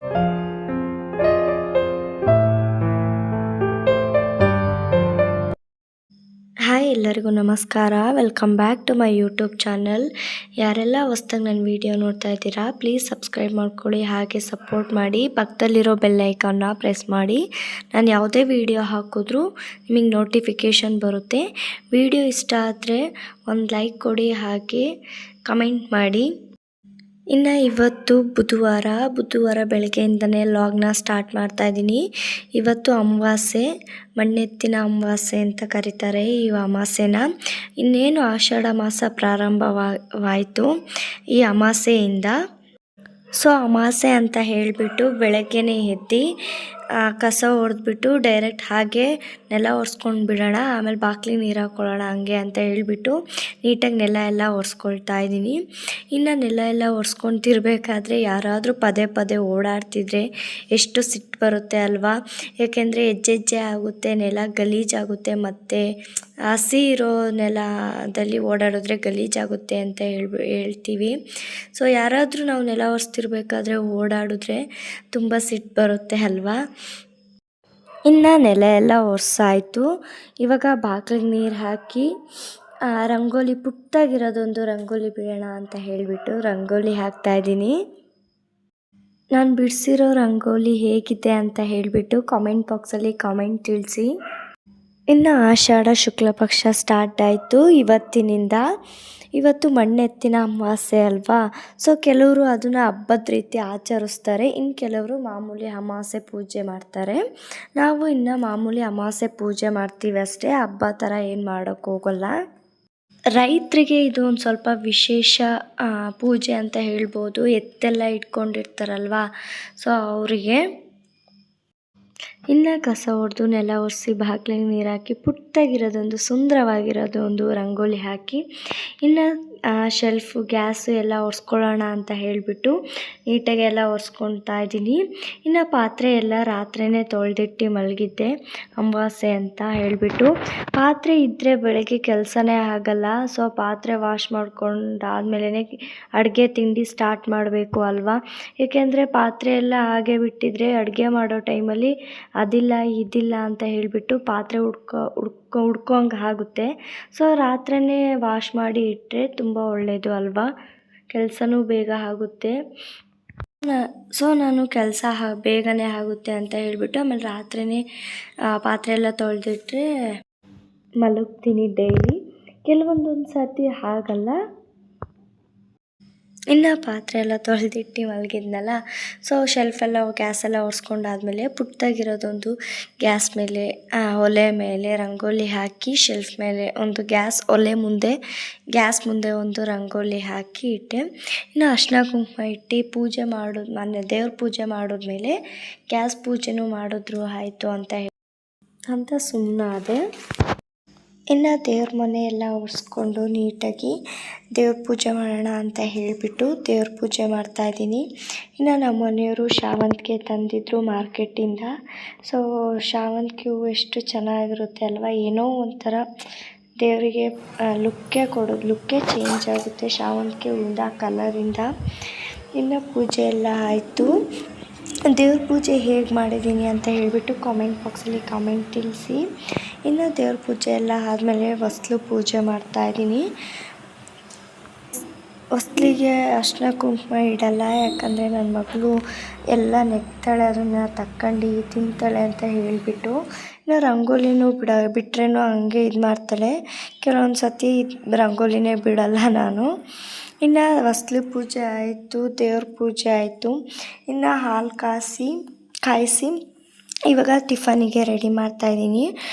Hi ಎಲ್ಲರಿಗೂ ನಮಸ್ಕಾರ. Welcome back to my YouTube channel. ಯಾರೆಲ್ಲ ಹೊಸ್ದಾಗಿ ನನ್ನ ವಿಡಿಯೋ ನೋಡ್ತಾ ಇದ್ದೀರಾ ಪ್ಲೀಸ್ ಸಬ್ಸ್ಕ್ರೈಬ್ ಮಾಡ್ಕೊಳ್ಳಿ, ಹಾಗೆ ಸಪೋರ್ಟ್ ಮಾಡಿ. ಪಕ್ಕದಲ್ಲಿರೋ ಬೆಲ್ ಐಕಾನ್ನ ಪ್ರೆಸ್ ಮಾಡಿ. ನಾನು ಯಾವುದೇ ವಿಡಿಯೋ ಹಾಕಿದ್ರೂ ನಿಮಗೆ ನೋಟಿಫಿಕೇಷನ್ ಬರುತ್ತೆ. ವಿಡಿಯೋ ಇಷ್ಟ ಆದರೆ ಒಂದು ಲೈಕ್ ಕೊಡಿ, ಹಾಗೆ ಕಮೆಂಟ್ ಮಾಡಿ. ಇನ್ನು ಇವತ್ತು ಬುಧವಾರ ಬೆಳಗ್ಗೆಯಿಂದನೇ ಲಾಗ್ನ ಸ್ಟಾರ್ಟ್ ಮಾಡ್ತಾ ಇದ್ದೀನಿ. ಇವತ್ತು ಅಮಾವಾಸ್ಯೆ, ಮಣ್ಣೆತ್ತಿನ ಅಮಾವಾಸ್ಯೆ ಅಂತ ಕರೀತಾರೆ ಈ ಅಮಾವಾಸ್ಯೆನ. ಇನ್ನೇನು ಆಷಾಢ ಮಾಸ ಪ್ರಾರಂಭವಾಯಿತು ಈ ಅಮಾವಾಸ್ಯೆಯಿಂದ. ಸೊ ಅಮಾವಾಸ್ಯೆ ಅಂತ ಹೇಳಿಬಿಟ್ಟು ಬೆಳಗ್ಗೆನೇ ಎದ್ದು ಕಸ ಹೊಡೆದ್ಬಿಟ್ಟು ಡೈರೆಕ್ಟ್ ಹಾಗೆ ನೆಲ ಒರೆಸ್ಕೊಂಡು ಬಿಡೋಣ, ಆಮೇಲೆ ಬಾಗಿಲಿಗೆ ನೀರು ಹಾಕ್ಕೊಳ್ಳೋಣ ಹಂಗೆ ಅಂತ ಹೇಳಿಬಿಟ್ಟು ನೀಟಾಗಿ ನೆಲ ಎಲ್ಲ ಒರೆಸ್ಕೊಳ್ತಾ ಇದ್ದೀನಿ. ಇನ್ನು ನೆಲ ಎಲ್ಲ ಒರೆಸ್ಕೊತಿರ್ಬೇಕಾದ್ರೆ ಯಾರಾದರೂ ಪದೇ ಪದೇ ಓಡಾಡ್ತಿದ್ರೆ ಎಷ್ಟು ಸಿಟ್ಟು ಬರುತ್ತೆ ಅಲ್ವಾ. ಯಾಕೆಂದರೆ ಹೆಜ್ಜೆ ಆಗುತ್ತೆ, ನೆಲ ಗಲೀಜಾಗುತ್ತೆ, ಮತ್ತು ಹಸಿ ಇರೋ ನೆಲದಲ್ಲಿ ಓಡಾಡಿದ್ರೆ ಗಲೀಜಾಗುತ್ತೆ ಅಂತ ಹೇಳ್ತೀವಿ. ಸೊ ಯಾರಾದರೂ ನಾವು ನೆಲ ಒರೆಸ್ತಿರ್ಬೇಕಾದ್ರೆ ಓಡಾಡಿದ್ರೆ ತುಂಬ ಸಿಟ್ಟು ಬರುತ್ತೆ ಅಲ್ವಾ. ಇನ್ನು ನೆಲ ಎಲ್ಲ ಒರೆಸಾಯಿತು. ಇವಾಗ ಬಾಗಿಲಿಗೆ ನೀರು ಹಾಕಿ ರಂಗೋಲಿ, ಪುಟ್ಟಾಗಿರೋದೊಂದು ರಂಗೋಲಿ ಬಿಡೋಣ ಅಂತ ಹೇಳಿಬಿಟ್ಟು ರಂಗೋಲಿ ಹಾಕ್ತಾಯಿದ್ದೀನಿ. ನಾನು ಬಿಡಿಸಿರೋ ರಂಗೋಲಿ ಹೇಗಿದೆ ಅಂತ ಹೇಳಿಬಿಟ್ಟು ಕಾಮೆಂಟ್ ಬಾಕ್ಸಲ್ಲಿ ಕಾಮೆಂಟ್ ತಿಳಿಸಿ. ಇನ್ನು ಆಷಾಢ ಶುಕ್ಲ ಪಕ್ಷ ಸ್ಟಾರ್ಟ್ ಆಯಿತು ಇವತ್ತಿನಿಂದ. ಇವತ್ತು ಮಣ್ಣೆತ್ತಿನ ಅಮಾವಾಸ್ಯೆ ಅಲ್ವಾ. ಸೊ ಕೆಲವರು ಅದನ್ನು ಹಬ್ಬದ ರೀತಿ ಆಚರಿಸ್ತಾರೆ, ಇನ್ನು ಕೆಲವರು ಮಾಮೂಲಿ ಅಮಾವಾಸ್ಯೆ ಪೂಜೆ ಮಾಡ್ತಾರೆ. ನಾವು ಇನ್ನು ಮಾಮೂಲಿ ಅಮಾವಾಸ್ಯೆ ಪೂಜೆ ಮಾಡ್ತೀವಿ ಅಷ್ಟೇ, ಹಬ್ಬ ಥರ ಏನು ಮಾಡೋಕ್ಕೆ ಹೋಗಲ್ಲ. ರೈತರಿಗೆ ಇದು ಒಂದು ಸ್ವಲ್ಪ ವಿಶೇಷ ಪೂಜೆ ಅಂತ ಹೇಳ್ಬೋದು. ಎತ್ತೆಲ್ಲ ಇಟ್ಕೊಂಡಿರ್ತಾರಲ್ವ, ಸೊ ಅವರಿಗೆ. ಇನ್ನು ಕಸ ಹೊಡೆದು ನೆಲ ಒರೆಸಿ ಬಾಗಿಲಿಗೆ ನೀರು ಹಾಕಿ ಪುಟ್ಟಾಗಿರೋದೊಂದು ಸುಂದರವಾಗಿರೋದೊಂದು ರಂಗೋಲಿ ಹಾಕಿ, ಇನ್ನು ಶೆಲ್ಫು ಗ್ಯಾಸು ಎಲ್ಲ ಒರೆಸ್ಕೊಳ್ಳೋಣ ಅಂತ ಹೇಳಿಬಿಟ್ಟು ನೀಟಾಗಿ ಎಲ್ಲ ಒರೆಸ್ಕೊಳ್ತಾ ಇದ್ದೀನಿ. ಇನ್ನು ಪಾತ್ರೆ ಎಲ್ಲ ರಾತ್ರಿಯೇ ತೊಳೆದಿಟ್ಟು ಮಲಗಿದ್ದೆ ಅಮಾವಾಸ್ಯೆ ಅಂತ ಹೇಳಿಬಿಟ್ಟು. ಪಾತ್ರೆ ಇದ್ದರೆ ಬೆಳಗ್ಗೆ ಕೆಲಸನೇ ಆಗಲ್ಲ. ಸೊ ಪಾತ್ರೆ ವಾಶ್ ಮಾಡ್ಕೊಂಡಾದ್ಮೇಲೆ ಅಡುಗೆ ತಿಂಡಿ ಸ್ಟಾರ್ಟ್ ಮಾಡಬೇಕು ಅಲ್ವಾ. ಏಕೆಂದರೆ ಪಾತ್ರೆ ಎಲ್ಲ ಹಾಗೆ ಬಿಟ್ಟಿದ್ರೆ ಅಡುಗೆ ಮಾಡೋ ಟೈಮಲ್ಲಿ ಅದಿಲ್ಲ ಇದಿಲ್ಲ ಅಂತ ಹೇಳಿಬಿಟ್ಟು ಪಾತ್ರೆ ಹುಡ್ಕೋಂಗೆ ಆಗುತ್ತೆ. ಸೊ ರಾತ್ರಿಯೇ ವಾಶ್ ಮಾಡಿ ಇಟ್ಟರೆ ತುಂಬ ಒಳ್ಳೆಯದು ಅಲ್ವಾ, ಕೆಲಸನೂ ಬೇಗ ಆಗುತ್ತೆ. ಸೊ ನಾನು ಕೆಲಸ ಬೇಗನೆ ಆಗುತ್ತೆ ಅಂತ ಹೇಳಿಬಿಟ್ಟು ಆಮೇಲೆ ರಾತ್ರಿಯೇ ಪಾತ್ರೆ ಎಲ್ಲ ತೊಳೆದಿಟ್ರೆ ಮಲಗ್ತೀನಿ ಡೈಲಿ. ಕೆಲವೊಂದೊಂದು ಸರ್ತಿ ಆಗಲ್ಲ. ಇನ್ನು ಪಾತ್ರೆ ಎಲ್ಲ ತೊಳೆದಿಟ್ಟು ಮಲಗಿದ್ನಲ್ಲ, ಸೊ ಶೆಲ್ಫೆಲ್ಲ ಗ್ಯಾಸೆಲ್ಲ ಒರೆಸ್ಕೊಂಡಾದ್ಮೇಲೆ ಪುಟ್ಟದಾಗಿರೋದೊಂದು ಗ್ಯಾಸ್ ಮೇಲೆ ಒಲೆ ಮೇಲೆ ರಂಗೋಲಿ ಹಾಕಿ, ಶೆಲ್ಫ್ ಮೇಲೆ ಒಂದು ಗ್ಯಾಸ್ ಮುಂದೆ ಒಂದು ರಂಗೋಲಿ ಹಾಕಿ ಇಟ್ಟೆ. ಇನ್ನು ಅರ್ಶಿನ ಕುಂಕುಮ ಇಟ್ಟು ಪೂಜೆ ಮಾಡೋದು, ಮೊನ್ನೆ ದೇವ್ರ ಪೂಜೆ ಮಾಡಿದ್ಮೇಲೆ ಗ್ಯಾಸ್ ಪೂಜೆನೂ ಮಾಡಿದ್ರು ಆಯಿತು ಅಂತ ಸುಮ್ಮನಾದೆ. ಇನ್ನು ದೇವ್ರ ಮನೆ ಎಲ್ಲ ಒರೆಸ್ಕೊಂಡು ನೀಟಾಗಿ ದೇವ್ರ ಪೂಜೆ ಮಾಡೋಣ ಅಂತ ಹೇಳಿಬಿಟ್ಟು ದೇವ್ರ ಪೂಜೆ ಮಾಡ್ತಾಯಿದ್ದೀನಿ. ಇನ್ನು ನಮ್ಮ ಮನೆಯವರು ಶಾವಂತಿಗೆ ತಂದಿದ್ರು ಮಾರ್ಕೆಟಿಂದ. ಸೊ ಶಾವಂತಿಗೆ ಹೂವು ಎಷ್ಟು ಚೆನ್ನಾಗಿರುತ್ತೆ ಅಲ್ವಾ, ಏನೋ ಒಂಥರ ದೇವರಿಗೆ ಲುಕ್ಕೇ ಚೇಂಜ್ ಆಗುತ್ತೆ ಶಾವಂತಿಗೆ ಹೂವಿಂದ, ಕಲರಿಂದ. ಇನ್ನು ಪೂಜೆ ಎಲ್ಲ ಆಯಿತು. ದೇವ್ರ ಪೂಜೆ ಹೇಗೆ ಮಾಡಿದ್ದೀನಿ ಅಂತ ಹೇಳಿಬಿಟ್ಟು ಕಾಮೆಂಟ್ ಬಾಕ್ಸಲ್ಲಿ ಕಾಮೆಂಟ್ ತಿಳಿಸಿ. ಇನ್ನು ದೇವ್ರ ಪೂಜೆ ಎಲ್ಲ ಆದಮೇಲೆ ಹೊಸ್ಲು ಪೂಜೆ ಮಾಡ್ತಾಯಿದ್ದೀನಿ. ಹೊಸ್ಲಿಗೆ ಅರ್ಶಿನ ಕುಂಕುಮ ಇಡಲ್ಲ, ಯಾಕಂದರೆ ನನ್ನ ಮಗಳು ಎಲ್ಲ ನೆಕ್ತಾಳೆ, ಅದನ್ನು ತಕ್ಕಂಡು ತಿಂತಾಳೆ ಅಂತ ಹೇಳಿಬಿಟ್ಟು. ಇನ್ನು ರಂಗೋಲಿನೂ ಬಿಟ್ರೇನೂ ಹಂಗೆ ಇದು ಮಾಡ್ತಾಳೆ. ಕೆಲವೊಂದು ಸತಿ ರಂಗೋಲಿನೇ ಬಿಡಲ್ಲ ನಾನು. ಇನ್ನು ಹೊಸ್ಲು ಪೂಜೆ ಆಯಿತು, ದೇವ್ರ ಪೂಜೆ ಆಯಿತು. ಇನ್ನು ಹಾಲು ಕಾಯಿಸಿ ಇವಾಗ ಟಿಫನಿಗೆ ರೆಡಿ ಮಾಡ್ತಾಯಿದ್ದೀನಿ.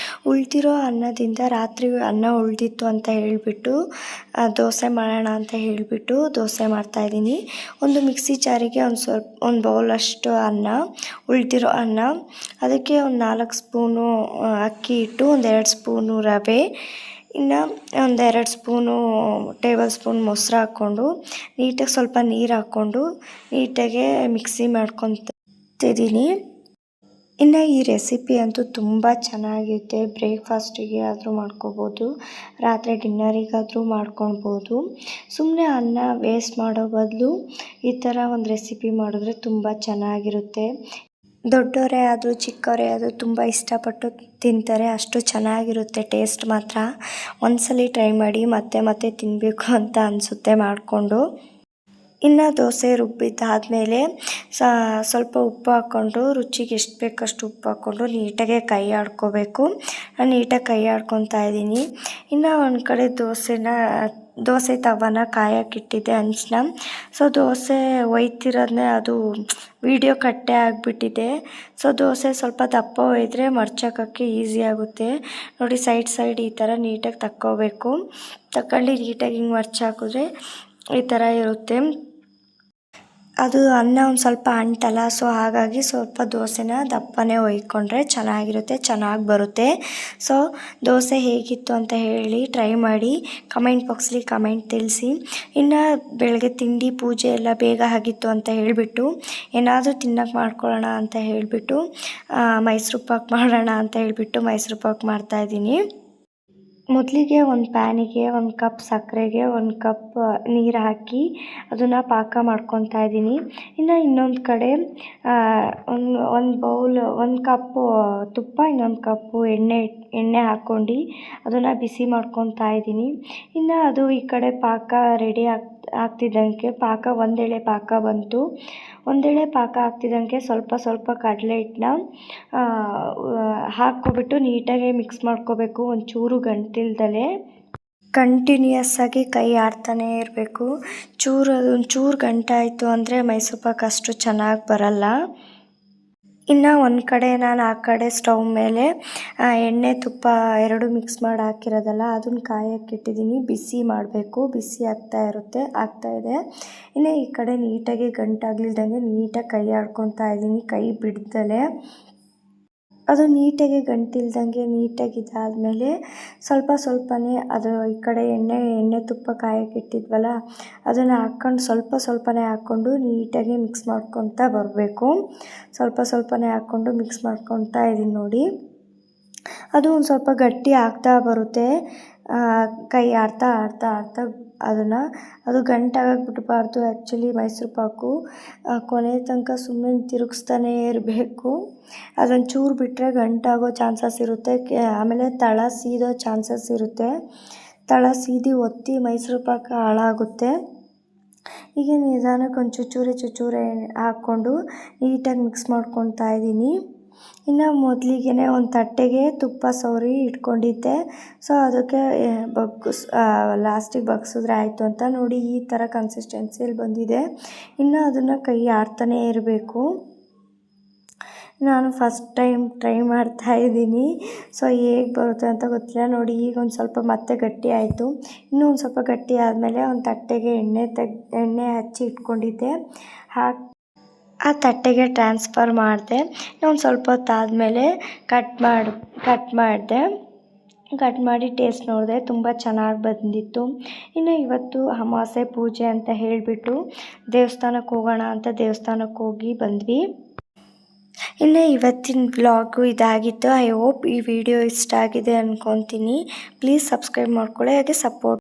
ಉಳಿದಿರೋ ಅನ್ನದಿಂದ ರಾತ್ರಿ ಅನ್ನ ಉಳಿದಿತ್ತು ಅಂತ ಹೇಳಿಬಿಟ್ಟು ದೋಸೆ ಮಾಡೋಣ ಅಂತ ಹೇಳಿಬಿಟ್ಟು ದೋಸೆ ಮಾಡ್ತಾಯಿದ್ದೀನಿ. ಒಂದು ಮಿಕ್ಸಿ ಜಾರಿಗೆ ಒಂದು ಬೌಲಷ್ಟು ಉಳಿದಿರೋ ಅನ್ನ, ಅದಕ್ಕೆ ಒಂದು 4 ಸ್ಪೂನು ಅಕ್ಕಿ ಹಿಟ್ಟು, ಒಂದು 2 ಸ್ಪೂನು ರವೆ, ಇನ್ನು ಒಂದು 2 ಸ್ಪೂನು ಟೇಬಲ್ ಸ್ಪೂನ್ ಮೊಸರು ಹಾಕ್ಕೊಂಡು ನೀಟಾಗಿ ಸ್ವಲ್ಪ ನೀರು ಹಾಕ್ಕೊಂಡು ನೀಟಾಗೆ ಮಿಕ್ಸಿ ಮಾಡ್ಕೊತಿದ್ದೀನಿ. ಇನ್ನು ಈ ರೆಸಿಪಿ ಅಂತೂ ತುಂಬ ಚೆನ್ನಾಗಿರುತ್ತೆ. ಬ್ರೇಕ್ಫಾಸ್ಟಿಗೆ ಆದರೂ ಮಾಡ್ಕೋಬೋದು, ರಾತ್ರಿ ಡಿನ್ನರಿಗಾದರೂ ಮಾಡ್ಕೊಳ್ಬೋದು. ಸುಮ್ಮನೆ ಅನ್ನ ವೇಸ್ಟ್ ಮಾಡೋ ಬದಲು ಈ ಥರ ಒಂದು ರೆಸಿಪಿ ಮಾಡಿದ್ರೆ ತುಂಬ ಚೆನ್ನಾಗಿರುತ್ತೆ. ದೊಡ್ಡವರೇ ಆದರೂ ಚಿಕ್ಕವರೇ ಆದರೂ ತುಂಬ ಇಷ್ಟಪಟ್ಟು ತಿಂತಾರೆ, ಅಷ್ಟು ಚೆನ್ನಾಗಿರುತ್ತೆ ಟೇಸ್ಟ್ ಮಾತ್ರ. ಒಂದ್ಸಲ ಟ್ರೈ ಮಾಡಿ ಮತ್ತೆ ಮತ್ತೆ ತಿನ್ನಬೇಕು ಅಂತ ಅನಿಸುತ್ತೆ ಮಾಡಿಕೊಂಡು. ಇನ್ನು ದೋಸೆ ರುಬ್ಬಿದ್ದಾದಮೇಲೆ ಸ್ವಲ್ಪ ಉಪ್ಪು ಹಾಕ್ಕೊಂಡು ರುಚಿಗೆ ಎಷ್ಟು ಬೇಕಷ್ಟು ಉಪ್ಪು ಹಾಕ್ಕೊಂಡು ನೀಟಾಗೆ ಕೈ ಆಡ್ಕೋಬೇಕು. ನಾನು ನೀಟಾಗಿ ಕೈ ಆಡ್ಕೊತಾ ಇದ್ದೀನಿ. ಇನ್ನು ಒಂದು ಕಡೆ ದೋಸೆ ತವಾನ ಕಾಯಕ್ಕಿಟ್ಟಿದ್ದೆ ಹಂಚನ್ನ. ದೋಸೆ ಒಯ್ತಿರೋದನ್ನೇ ಅದು ವಿಡಿಯೋ ಕಟ್ಟೆ ಆಗಿಬಿಟ್ಟಿದೆ. ದೋಸೆ ಸ್ವಲ್ಪ ದಪ್ಪ ಒಯ್ದರೆ ಮಡ್ಚೋಕ್ಕೆ ಈಸಿ ಆಗುತ್ತೆ. ನೋಡಿ ಸೈಡ್ ಈ ಥರ ನೀಟಾಗಿ ತಕ್ಕೋಬೇಕು. ತಗೊಂಡು ನೀಟಾಗಿ ಹಿಂಗೆ ಮಡ್ಚಾಕಿದ್ರೆ ಈ ಥರ ಇರುತ್ತೆ. ಅದು ಅನ್ನ ಒಂದು ಸ್ವಲ್ಪ ಅಂಟಲ್ಲ, ಹಾಗಾಗಿ ಸ್ವಲ್ಪ ದೋಸೆನ ದಪ್ಪನೇ ಒಯ್ಕೊಂಡ್ರೆ ಚೆನ್ನಾಗಿರುತ್ತೆ, ಚೆನ್ನಾಗಿ ಬರುತ್ತೆ. ದೋಸೆ ಹೇಗಿತ್ತು ಅಂತ ಹೇಳಿ ಟ್ರೈ ಮಾಡಿ ಕಮೆಂಟ್ ಬಾಕ್ಸಲ್ಲಿ ಕಮೆಂಟ್ ತಿಳಿಸಿ. ಇನ್ನು ಬೆಳಗ್ಗೆ ತಿಂಡಿ ಪೂಜೆ ಎಲ್ಲ ಬೇಗ ಆಗಿತ್ತು ಅಂತ ಹೇಳಿಬಿಟ್ಟು ಏನಾದರೂ ತಿನ್ನೋಕೆ ಮಾಡ್ಕೊಳ್ಳೋಣ ಅಂತ ಹೇಳಿಬಿಟ್ಟು ಮೈಸೂರು ಪಾಕ್ ಮಾಡೋಣ ಅಂತ ಹೇಳಿಬಿಟ್ಟು ಮೈಸೂರು ಪಾಕ್ ಮಾಡ್ತಾಯಿದ್ದೀನಿ. ಮೊದಲಿಗೆ ಒಂದು ಪ್ಯಾನಿಗೆ 1 ಕಪ್ ಸಕ್ಕರೆಗೆ 1 ಕಪ್ ನೀರು ಹಾಕಿ ಅದನ್ನು ಪಾಕ ಮಾಡ್ಕೊತಾ ಇದ್ದೀನಿ. ಇನ್ನು ಇನ್ನೊಂದು ಕಡೆ ಒಂದು ಬೌಲ್ 1 ಕಪ್ಪು ತುಪ್ಪ, ಇನ್ನೊಂದು ಕಪ್ಪು ಎಣ್ಣೆ ಹಾಕ್ಕೊಂಡು ಅದನ್ನು ಬಿಸಿ ಮಾಡ್ಕೊತಾ ಇದ್ದೀನಿ. ಇನ್ನು ಅದು ಈ ಕಡೆ ಪಾಕ ರೆಡಿ ಆಗ್ತಿದ್ದಂಗೆ ಒಂದೆಳೆ ಪಾಕ ಬಂತು. ಒಂದೆಳೆ ಪಾಕ ಆಗ್ತಿದ್ದಂಗೆ ಸ್ವಲ್ಪ ಕಡಲೆ ಹಿಟ್ಟನ್ನ ಹಾಕ್ಕೊಬಿಟ್ಟು ನೀಟಾಗಿ ಮಿಕ್ಸ್ ಮಾಡ್ಕೋಬೇಕು. ಒಂಚೂರು ಗಂಟಿಲ್ದಲೆ ಕಂಟಿನ್ಯೂಯಸ್ ಆಗಿ ಕೈ ಆಡ್ತಾನೇ ಇರಬೇಕು. ಒಂಚೂರು ಗಂಟಾಯಿತು ಅಂದರೆ ಮೈಸೂರು ಪಾಕ್ ಅಷ್ಟು ಚೆನ್ನಾಗಿ ಬರಲ್ಲ. ಇನ್ನು ಒಂದು ಕಡೆ ನಾನು ಆ ಕಡೆ ಸ್ಟವ್ ಮೇಲೆ ಎಣ್ಣೆ ತುಪ್ಪ 2 ಮಿಕ್ಸ್ ಮಾಡಿ ಹಾಕಿರೋದಲ್ಲ ಅದನ್ನು ಕಾಯಕ್ಕಿಟ್ಟಿದ್ದೀನಿ. ಬಿಸಿ ಮಾಡಬೇಕು, ಬಿಸಿ ಆಗ್ತಾ ಇದೆ. ಇನ್ನು ಈ ಕಡೆ ನೀಟಾಗಿ ಗಂಟಾಗ್ಲಿಲ್ದಂಗೆ ನೀಟಾಗಿ ಕೈ ಆಡ್ಕೊತಾ ಇದ್ದೀನಿ, ಕೈ ಬಿಡ್ದಲೆ. ಅದು ನೀಟಾಗಿ ಗಂಟಿಲ್ದಂಗೆ ನೀಟಾಗಿ ಇದಾದಮೇಲೆ ಸ್ವಲ್ಪನೇ ಅದು ಈ ಕಡೆ ಎಣ್ಣೆ ತುಪ್ಪ ಕಾಯಕ್ಕಿಟ್ಟಿದ್ವಲ್ಲ ಅದನ್ನು ಹಾಕ್ಕೊಂಡು ಸ್ವಲ್ಪನೇ ಹಾಕ್ಕೊಂಡು ನೀಟಾಗಿ ಮಿಕ್ಸ್ ಮಾಡ್ಕೊತಾ ಬರಬೇಕು. ಸ್ವಲ್ಪನೇ ಹಾಕ್ಕೊಂಡು ಮಿಕ್ಸ್ ಮಾಡ್ಕೊತಾ ಇದ್ದೀನಿ ನೋಡಿ. ಅದು ಒಂದು ಸ್ವಲ್ಪ ಗಟ್ಟಿ ಆಗ್ತಾ ಬರುತ್ತೆ. ಕೈ ಆಡ್ತಾ ಅದು ಗಂಟಾಗಕ್ಕೆ ಬಿಡಬಾರ್ದು. ಆ್ಯಕ್ಚುಲಿ ಮೈಸೂರು ಪಾಕು ಕೊನೆ ತನಕ ಸುಮ್ಮನೆ ತಿರುಗಿಸ್ತಾನೇ ಇರಬೇಕು. ಅದೊಂದು ಚೂರು ಬಿಟ್ಟರೆ ಗಂಟಾಗೋ ಚಾನ್ಸಸ್ ಇರುತ್ತೆ. ಆಮೇಲೆ ತಳ ಸೀದೋ ಚಾನ್ಸಸ್ ಇರುತ್ತೆ. ತಳ ಸೀದಿ ಒತ್ತಿ ಮೈಸೂರು ಪಾಕ ಹಾಳಾಗುತ್ತೆ. ಹೀಗೆ ನಿಧಾನಕ್ಕೆ ಒಂದು ಚೂಚೂರೆ ಹಾಕ್ಕೊಂಡು ನೀಟಾಗಿ ಮಿಕ್ಸ್ ಮಾಡ್ಕೊತಾ ಇದ್ದೀನಿ. ಇನ್ನು ಮೊದಲಿಗೆ ಒಂದು ತಟ್ಟೆಗೆ ತುಪ್ಪ ಸವರಿ ಇಟ್ಕೊಂಡಿದ್ದೆ. ಅದಕ್ಕೆ ಲಾಸ್ಟಿಗೆ ಬಗ್ಸಿದ್ರೆ ಆಯಿತು ಅಂತ ನೋಡಿ ಈ ಥರ ಕನ್ಸಿಸ್ಟೆನ್ಸಿಯಲ್ಲಿ ಬಂದಿದೆ. ಇನ್ನು ಅದನ್ನು ಕೈ ಆಡ್ತಾನೇ ಇರಬೇಕು. ನಾನು ಫಸ್ಟ್ ಟೈಮ್ ಟ್ರೈ ಮಾಡ್ತಾಯಿದ್ದೀನಿ. ಹೇಗೆ ಬರುತ್ತೆ ಅಂತ ಗೊತ್ತಿಲ್ಲ. ನೋಡಿ ಈಗ ಒಂದು ಸ್ವಲ್ಪ ಮತ್ತೆ ಗಟ್ಟಿ ಆಯಿತು. ಇನ್ನೂ ಒಂದು ಸ್ವಲ್ಪ ಗಟ್ಟಿ ಆದಮೇಲೆ ಒಂದು ತಟ್ಟೆಗೆ ಎಣ್ಣೆ ಹಚ್ಚಿ ಇಟ್ಕೊಂಡಿದ್ದೆ, ಆ ತಟ್ಟೆಗೆ ಟ್ರಾನ್ಸ್ಫರ್ ಮಾಡಿದೆ. ಒಂದು ಸ್ವಲ್ಪ ಹೊತ್ತಾದಮೇಲೆ ಕಟ್ ಮಾಡಿ ಟೇಸ್ಟ್ ನೋಡಿದೆ, ತುಂಬ ಚೆನ್ನಾಗಿ ಬಂದಿತ್ತು. ಇನ್ನು ಇವತ್ತು ಅಮಾವಾಸ್ಯೆ ಪೂಜೆ ಅಂತ ಹೇಳಿಬಿಟ್ಟು ದೇವಸ್ಥಾನಕ್ಕೆ ಹೋಗೋಣ ಅಂತ ದೇವಸ್ಥಾನಕ್ಕೆ ಹೋಗಿ ಬಂದ್ವಿ. ಇನ್ನು ಇವತ್ತಿನ ಬ್ಲಾಗು ಇದಾಗಿತ್ತು. ಐ ಹೋಪ್ ಈ ವಿಡಿಯೋ ಇಷ್ಟ ಆಗಿದೆ ಅಂದ್ಕೊತೀನಿ. ಪ್ಲೀಸ್ ಸಬ್ಸ್ಕ್ರೈಬ್ ಮಾಡ್ಕೊಳ್ಳಿ, ಹಾಗೆ ಸಪೋರ್ಟ್